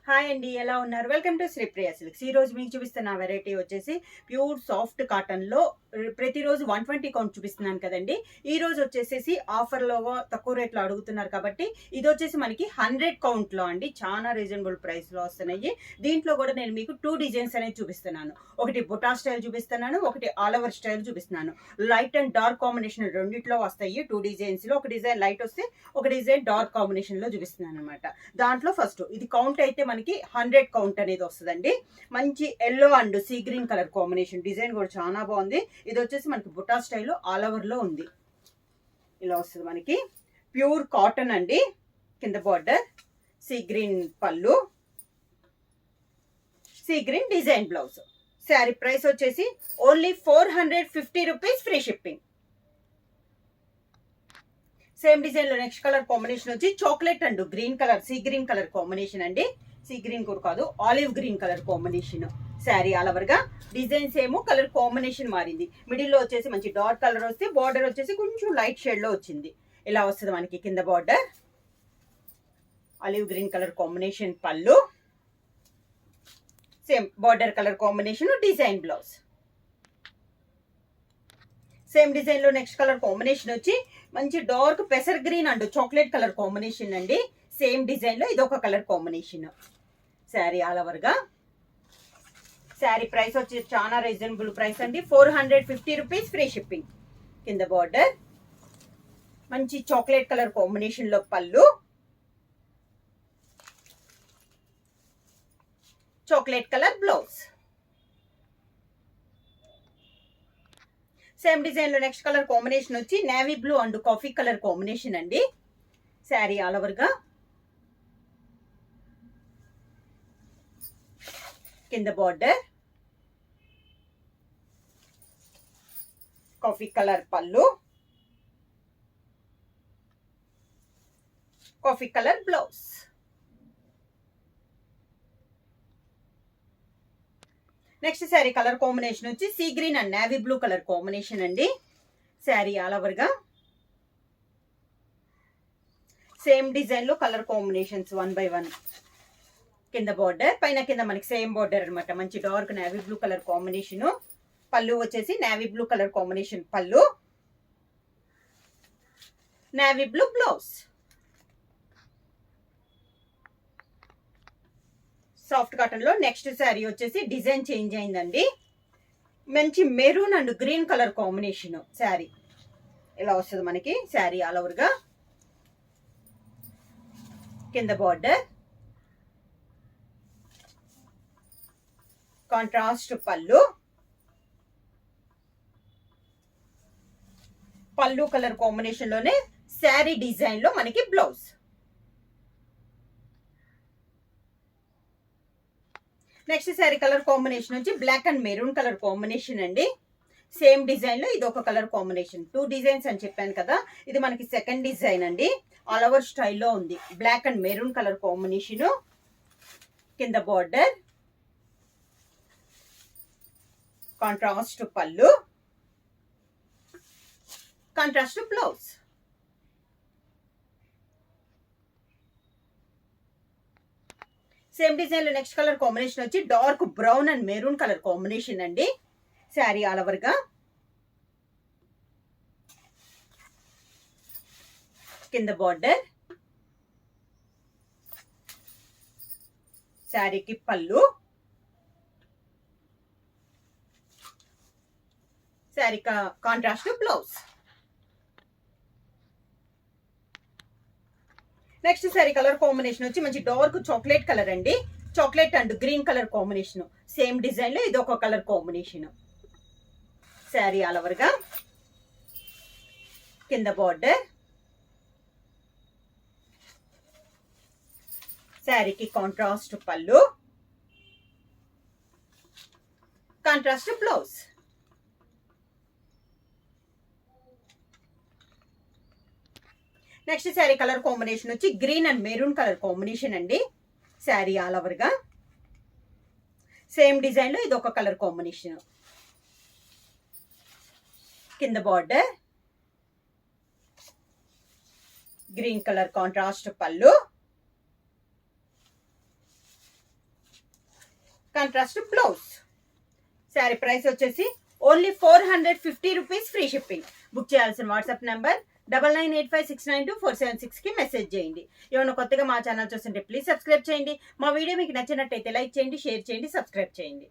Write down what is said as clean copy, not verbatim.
Hi అండి, ఎలా ఉన్నారు? Welcome to Sripriya silks. ఈ రోజు మీకు చూపిస్తున్న వెరైటీ వచ్చేసి ప్యూర్ సాఫ్ట్ కాటన్ లో ప్రతిరోజు 120 కౌంట్ చూపిస్తున్నాను కదండి. ఈ రోజు వచ్చేసేసి ఆఫర్ లో తక్కువ రేట్ లో అడుగుతున్నారు కాబట్టి ఇది వచ్చేసి మనకి 100 కౌంట్ లో అండి, చాలా రీజనబుల్ ప్రైస్ లో వస్తున్నాయి. దీంట్లో కూడా నేను మీకు 2 డిజైన్స్ అనేది చూపిస్తున్నాను. ఒకటి బుటా స్టైల్ చూపిస్తున్నాను, ఒకటి ఆల్ ఓవర్ స్టైల్ చూపిస్తున్నాను. లైట్ అండ్ డార్క్ కాంబినేషన్ రెండిట్లో వస్తాయి. 2 డిజైన్స్ లో ఒక డిజైన్ లైట్ వస్తే ఒక డిజైన్ డార్క్ కాంబినేషన్ లో చూపిస్తున్నాను అనమాట. దాంట్లో ఫస్ట్ ఇది కౌంట్ అయితే మనకి 100 కౌంట్ అనేది వస్తుందండి. మంచి yellow and see green colour combination, design కూడా చాలా బాగుంది. ఇది వచ్చేసి మనకి బుటా స్టైల్ ఆల్ ఓవర్ లో ఉంది. ఇలా వస్తుంది మనకి. ప్యూర్ కాటన్ అండి. కింద బార్డర్, సీ గ్రీన్ పళ్ళు, sea green design blouse. Sari price వచ్చేసి only 450 rupees, free shipping. Same design లో నెక్స్ట్ కలర్ కాంబినేషన్ వచ్చి chocolate and green colour, sea green colour combination అండి. సీ గ్రీన్ కూడా కాదు, olive green colour combination. Sari all over గా designs ఏమో colour combination మారింది. Middle లో వచ్చేసి మంచి డార్క్ కలర్ వస్తే బార్డర్ వచ్చేసి కొంచెం లైట్ షేడ్ లో వచ్చింది. ఇలా వస్తుంది మనకి. కింద border olive green colour combination, పళ్ళు same border colour combination, design blouse. Same design లో నెక్స్ట్ కలర్ కాంబినేషన్ వచ్చి మంచి డార్క్ పెసర్ green and chocolate colour combination అండి. సేమ్ డిజైన్ లో ఇదొక colour combination. Sari all over గా. శారీ ప్రైస్ వచ్చి చాలా రీజనబుల్ ప్రైస్ అండి, 450 రూపీస్, ఫ్రీ షిప్పింగ్. కింద బార్డర్ మంచి చాక్లెట్ కలర్ కాంబినేషన్ లో పళ్ళు, chocolate colour blouse. Same design లో నెక్స్ట్ కలర్ కాంబినేషన్ వచ్చి navy blue and coffee colour combination అండి. శారీ ఆల్ ఓవర్ గా. కింద బార్డర్ కాఫీ కలర్ పళ్ళు, coffee colour blouse. Next sari colour combination వచ్చి sea green and navy blue colour combination అండి. Sari all over గా. Same design లో colour combinations 1 by 1. కింద border, పైన కింద మనకి సేమ్ బార్డర్ అనమాట. మంచి dark navy blue colour combination. పళ్ళు వచ్చేసి నేవీ బ్లూ కలర్ కాంబినేషన్ పళ్ళు, navy blue blouse. Soft cotton లో నెక్స్ట్ శారీ వచ్చేసి డిజైన్ చేంజ్ అయిందండి. మంచి maroon and green colour combination sari. ఇలా వస్తుంది మనకి. శారీ ఆల్ ఓవర్ గా. కింద బార్డర్ కాంట్రాస్ట్ పళ్ళు, పళ్ళు కలర్ కాంబినేషన్ లోనే శారీ డిజైన్ లో మనకి blouse. Next sari colour combination వచ్చి black and maroon colour combination అండి. సేమ్ డిజైన్ లో ఇది ఒక కలర్ కాంబినేషన్. 2 డిజైన్స్ అని చెప్పాను కదా, ఇది మనకి సెకండ్ డిజైన్ అండి. ఆల్ ఓవర్ స్టైల్లో ఉంది. Black and maroon colour combination. కింద బార్డర్ కాంట్రాస్ట్ పళ్ళు, కాంట్రాస్ట్ బ్లౌజ్. సేమ్ డిజైన్ లో నెక్స్ట్ కలర్ కాంబినేషన్ వచ్చి dark brown and maroon colour combination అండి. శారీ ఆల్ ఓవర్ గా. కింద బార్డర్, శారీకి పళ్ళు, sari contrast blouse. Next sari colour combination వచ్చి మంచి డార్క్ చాక్లెట్ కలర్ అండి. Chocolate and green colour combination. Same design లో ఇది ఒక colour combination. Sari all over గా. కింద బార్డర్, శారీకి కాంట్రాస్ట్ పళ్ళు, contrast blouse. Next sari colour combination వచ్చి green and maroon colour combination అండి. శారీ ఆల్ ఓవర్ గా. సేమ్ డిజైన్ లో ఇది ఒక కలర్ కాంబినేషన్. కింద బార్డర్ గ్రీన్ కలర్ కాంట్రాస్ట్ పళ్ళు, కాంట్రాస్ట్ బ్లౌజ్. శారీ ప్రైస్ వచ్చేసి only 450 rupees, free shipping. Book చేయాల్సిన వాట్సాప్ నెంబర్ 9985692476కి మెసేజ్ చేయండి. ఏమైనా కొత్తగా మా ఛానల్ చూస్తుంటే ప్లీజ్ సబ్స్క్రైబ్ చేయండి. మా వీడియో మీకు నచ్చినట్టయితే లైక్ చేయండి, షేర్ చేయండి, సబ్స్క్రైబ్ చేయండి.